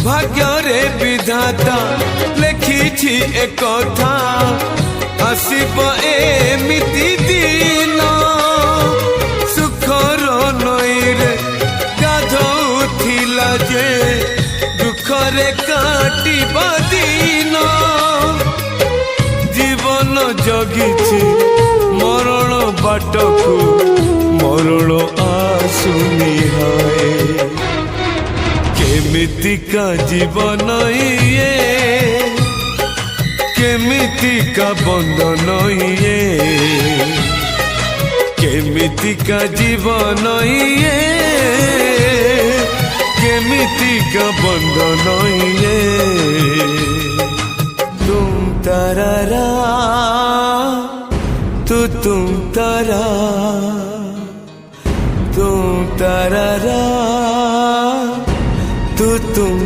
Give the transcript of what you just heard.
भाग्यरे विधाता लेखिछि एकथा आसिब एमिति दिन सुखर नईरे गाधौथिला जे दुखरे काटिबा दिन जीवन जगिछि मरण बाटकु मरण आसुनी हाय केमितिका जीवन ये केमितिका बंधन ये केमितिका जीवन ये केमितिका बंधन ये तुम तारा तू तुम तारा